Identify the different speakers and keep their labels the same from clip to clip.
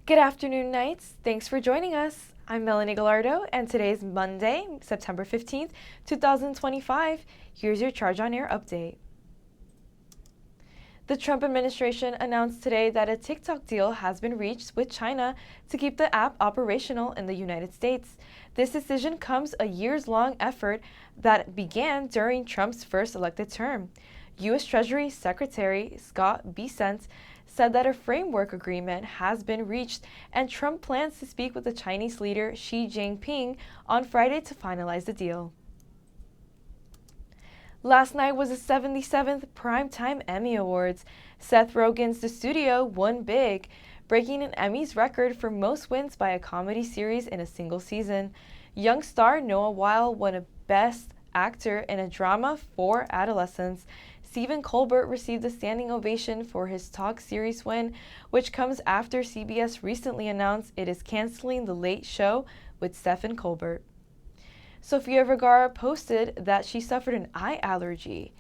Speaker 1: Good afternoon, Knights. Thanks for joining us. I'm Melenny Gallardo, and today is Monday, September 15th, 2025. Here's your Charge on Air update. The Trump administration announced today that a TikTok deal has been reached with China to keep the app operational in the United States. This decision comes a years-long effort that began during Trump's first elected term. U.S. Treasury Secretary Scott Bessent said that a framework agreement has been reached, and Trump plans to speak with the Chinese leader Xi Jinping on Friday to finalize the deal. Last night was the 77th Primetime Emmy Awards. Seth Rogen's The Studio won big, breaking an Emmys record for most wins by a comedy series in a single season. Young star Noah Weil won a Best Actor in a Drama for Adolescents. Stephen Colbert received a standing ovation for his talk series win, which comes after CBS recently announced it is canceling The Late Show with Stephen Colbert. Sofia Vergara posted that she suffered an eye allergy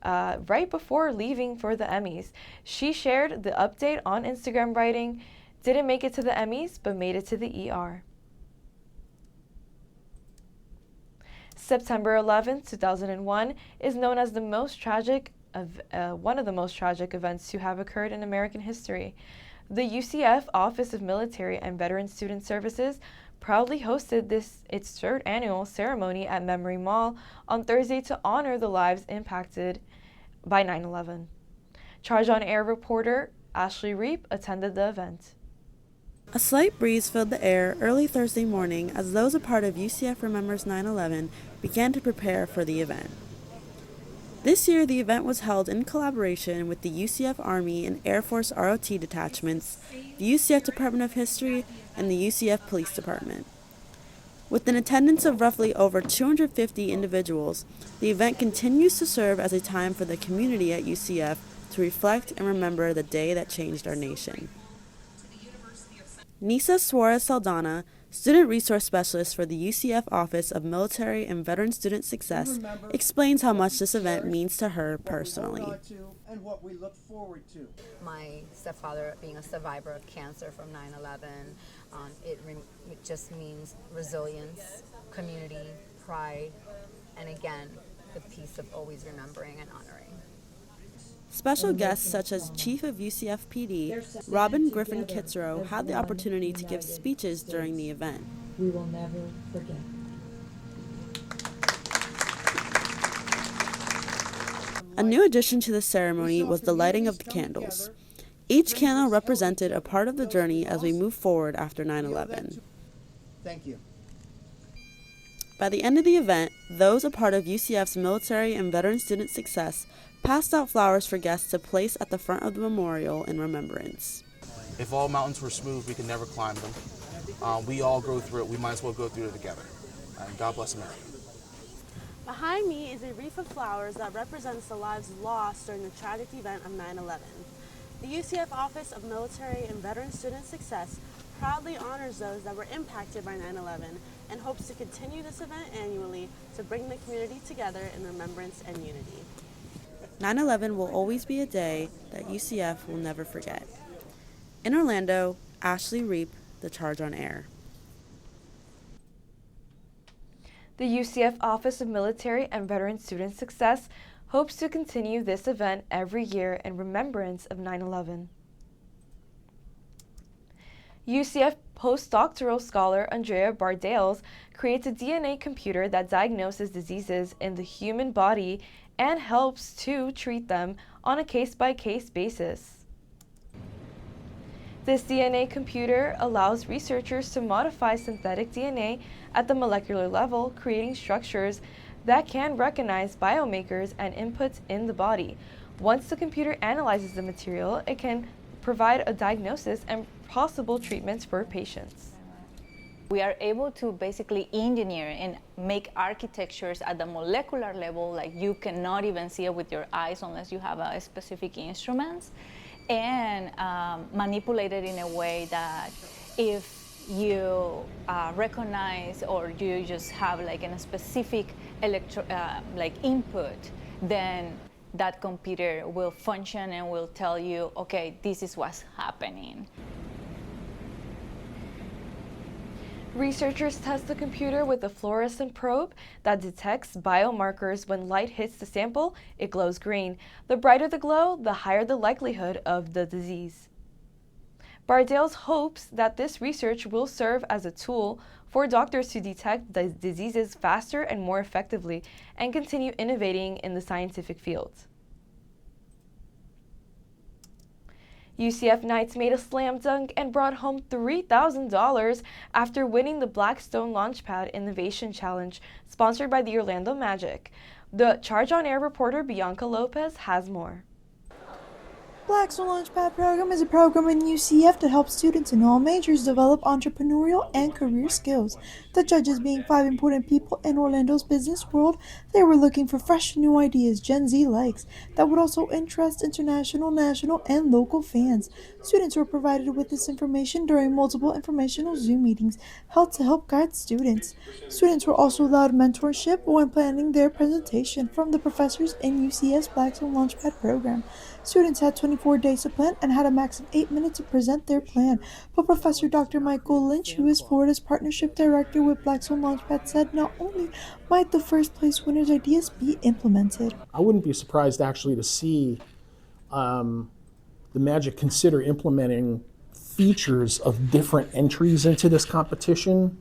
Speaker 1: right before leaving for the Emmys. She shared the update on Instagram, writing, "Didn't make it to the Emmys, but made it to the ER." September 11, 2001 is known as one of the most tragic events to have occurred in American history. The UCF Office of Military and Veteran Student Services proudly hosted its third annual ceremony at Memory Mall on Thursday to honor the lives impacted by 9/11. Charge on Air reporter Ashley Reep attended the event.
Speaker 2: A slight breeze filled the air early Thursday morning as those a part of UCF Remembers 9/11 began to prepare for the event. This year, the event was held in collaboration with the UCF Army and Air Force ROT detachments, the UCF Department of History, and the UCF Police Department. With an attendance of roughly over 250 individuals, the event continues to serve as a time for the community at UCF to reflect and remember the day that changed our nation. Nisa Suarez Saldana, Student Resource Specialist for the UCF Office of Military and Veteran Student Success, explains how much this event means to her personally.
Speaker 3: And what we look forward to.
Speaker 4: My stepfather being a survivor of cancer from 9/11, it just means resilience, community, pride, and again, the piece of always remembering and honoring.
Speaker 2: Special guests such as Chief of UCF PD, Robin Griffin Kitzrow, had the opportunity to give speeches during the event.
Speaker 5: We will never forget.
Speaker 2: A new addition to the ceremony was the lighting of the candles. Each candle represented a part of the journey as we move forward after 9/11.
Speaker 3: Thank you.
Speaker 2: By the end of the event, those a part of UCF's Military and Veteran Student Success passed out flowers for guests to place at the front of the memorial in remembrance.
Speaker 6: If all mountains were smooth, we could never climb them. We all go through it. We might as well go through it together. And God bless America.
Speaker 7: Behind me is a wreath of flowers that represents the lives lost during the tragic event of 9/11. The UCF Office of Military and Veteran Student Success proudly honors those that were impacted by 9/11 and hopes to continue this event annually to bring the community together in remembrance and unity.
Speaker 2: 9/11 will always be a day that UCF will never forget. In Orlando, Ashley Reep, The Charge on Air.
Speaker 1: The UCF Office of Military and Veteran Student Success hopes to continue this event every year in remembrance of 9/11. UCF postdoctoral scholar Andrea Bardales creates a DNA computer that diagnoses diseases in the human body and helps to treat them on a case-by-case basis. This DNA computer allows researchers to modify synthetic DNA at the molecular level, creating structures that can recognize biomarkers and inputs in the body. Once the computer analyzes the material, it can provide a diagnosis and possible treatments for patients.
Speaker 8: We are able to basically engineer and make architectures at the molecular level, like you cannot even see it with your eyes unless you have a specific instruments, and manipulate it in a way that if you recognize or you just have like a specific input, then that computer will function and will tell you, okay, this is what's happening.
Speaker 1: Researchers test the computer with a fluorescent probe that detects biomarkers. When light hits the sample, it glows green. The brighter the glow, the higher the likelihood of the disease. Bardales hopes that this research will serve as a tool for doctors to detect the diseases faster and more effectively and continue innovating in the scientific field. UCF Knights made a slam dunk and brought home $3,000 after winning the Blackstone Launchpad Innovation Challenge, sponsored by the Orlando Magic. The Charge on Air reporter Bianca Lopez has more.
Speaker 9: Blackstone Launchpad program is a program in UCF that helps students in all majors develop entrepreneurial and career skills. The judges being 5 important people in Orlando's business world, they were looking for fresh new ideas Gen Z likes that would also interest international, national, and local fans. Students were provided with this information during multiple informational Zoom meetings held to help guide students. Students were also allowed mentorship when planning their presentation from the professors in UCF's Blackstone Launchpad program. Students had 24 days to plan and had a max of 8 minutes to present their plan. But Professor Dr. Michael Lynch, who is Florida's partnership director with Blackstone Launchpad, said not only might the first place winners' ideas be implemented.
Speaker 10: I wouldn't be surprised actually to see the Magic consider implementing features of different entries into this competition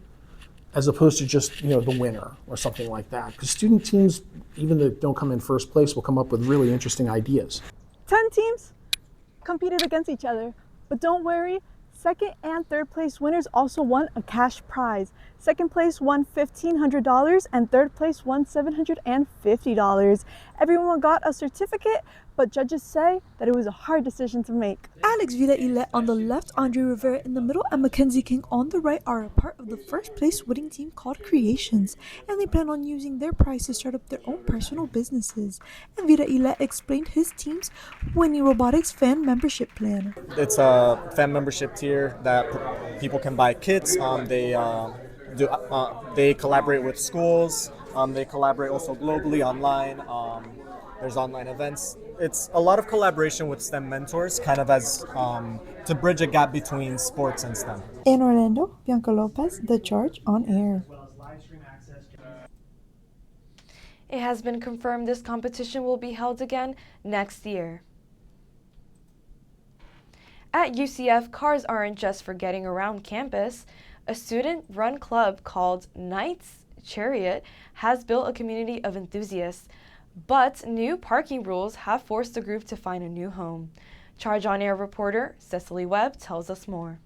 Speaker 10: as opposed to just, the winner or something like that. Because student teams, even that don't come in first place, will come up with really interesting ideas.
Speaker 11: 10 teams competed against each other, but don't worry, second and third place winners also won a cash prize. Second place won $1,500 and third place won $750. Everyone got a certificate, but judges say that it was a hard decision to make.
Speaker 9: Alex Vida-Ilet on the left, Andre Rivera in the middle, and Mackenzie King on the right are a part of the first place winning team called Creations, and they plan on using their prize to start up their own personal businesses. And Vida-Ilet explained his team's Winnie Robotics fan membership plan.
Speaker 12: It's a fan membership tier that people can buy kits. They collaborate with schools. They collaborate also globally online. There's online events. It's a lot of collaboration with STEM mentors, kind of as to bridge a gap between sports and STEM.
Speaker 9: In Orlando, Bianca Lopez, The Charge on Air.
Speaker 1: It has been confirmed this competition will be held again next year. At UCF, cars aren't just for getting around campus. A student-run club called Knights Chariot has built a community of enthusiasts, but new parking rules have forced the group to find a new home. Charge on Air reporter Cecily Webb tells us more.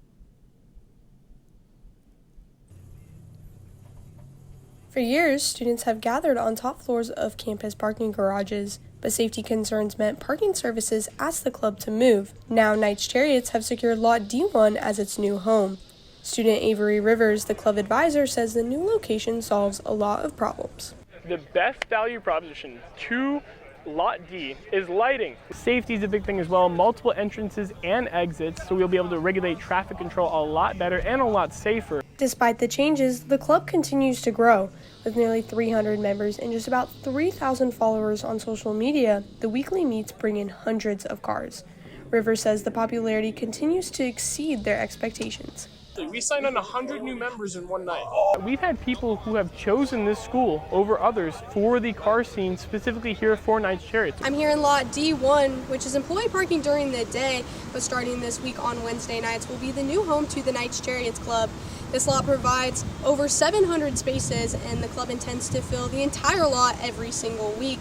Speaker 13: For years, students have gathered on top floors of campus parking garages, but safety concerns meant parking services asked the club to move. Now, Knights Chariots have secured Lot D1 as its new home. Student Avery Rivers, the club advisor, says the new location solves a lot of problems.
Speaker 14: The best value proposition to Lot D is lighting. Safety is a big thing as well, multiple entrances and exits, so we'll be able to regulate traffic control a lot better and a lot safer.
Speaker 13: Despite the changes, the club continues to grow. With nearly 300 members and just about 3,000 followers on social media, the weekly meets bring in hundreds of cars. Rivers says the popularity continues to exceed their expectations.
Speaker 14: We signed on 100 new members in one night. We've had people who have chosen this school over others for the car scene, specifically here for Knights Chariots.
Speaker 13: I'm here in Lot D1, which is employee parking during the day, but starting this week on Wednesday nights will be the new home to the Knights Chariots Club. This lot provides over 700 spaces, and the club intends to fill the entire lot every single week.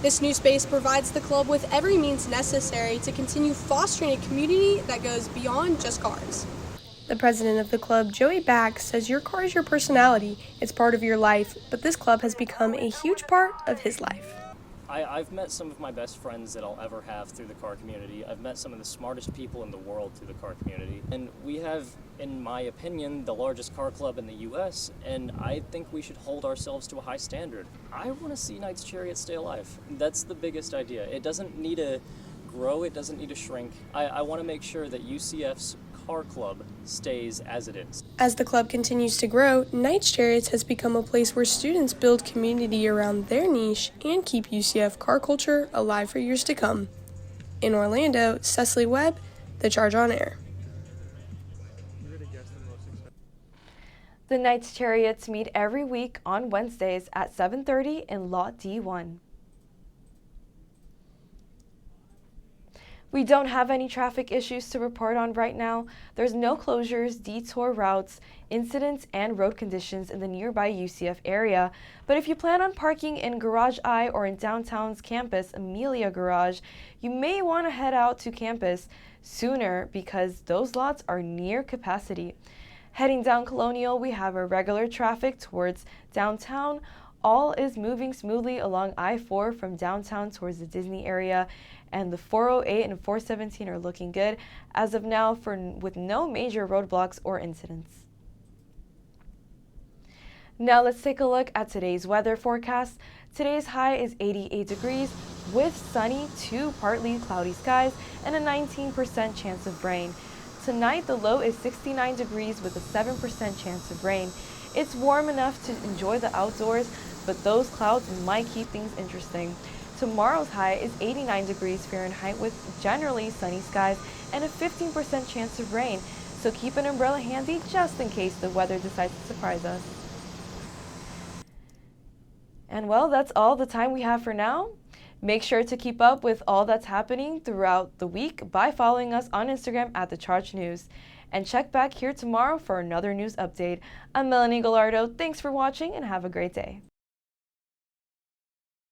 Speaker 13: This new space provides the club with every means necessary to continue fostering a community that goes beyond just cars. The president of the club, Joey Back, says your car is your personality. It's part of your life, but this club has become a huge part of his life.
Speaker 15: I've met some of my best friends that I'll ever have through the car community. I've met some of the smartest people in the world through the car community. And we have, in my opinion, the largest car club in the U.S., and I think we should hold ourselves to a high standard. I want to see Knights Chariot stay alive. That's the biggest idea. It doesn't need to grow, it doesn't need to shrink. I want to make sure that UCF's car club stays as it is.
Speaker 13: As the club continues to grow, Knights Chariots has become a place where students build community around their niche and keep UCF car culture alive for years to come. In Orlando, Cecily Webb, The Charge on Air.
Speaker 1: The Knights Chariots meet every week on Wednesdays at 7:30 in Lot D1. We don't have any traffic issues to report on right now. There's no closures, detour routes, incidents, and road conditions in the nearby UCF area. But if you plan on parking in Garage I or in downtown's campus Amelia Garage, you may want to head out to campus sooner because those lots are near capacity. Heading down Colonial, we have irregular traffic towards downtown. All is moving smoothly along I-4 from downtown towards the Disney area, and the 408 and 417 are looking good as of now with no major roadblocks or incidents. Now let's take a look at today's weather forecast. Today's high is 88 degrees with sunny to partly cloudy skies and a 19% chance of rain. Tonight the low is 69 degrees with a 7% chance of rain. It's warm enough to enjoy the outdoors, but those clouds might keep things interesting. Tomorrow's high is 89 degrees Fahrenheit with generally sunny skies and a 15% chance of rain, so keep an umbrella handy just in case the weather decides to surprise us. And well, that's all the time we have for now. Make sure to keep up with all that's happening throughout the week by following us on Instagram at The Charge News. And check back here tomorrow for another news update. I'm Melenny Gallardo. Thanks for watching and have a great day.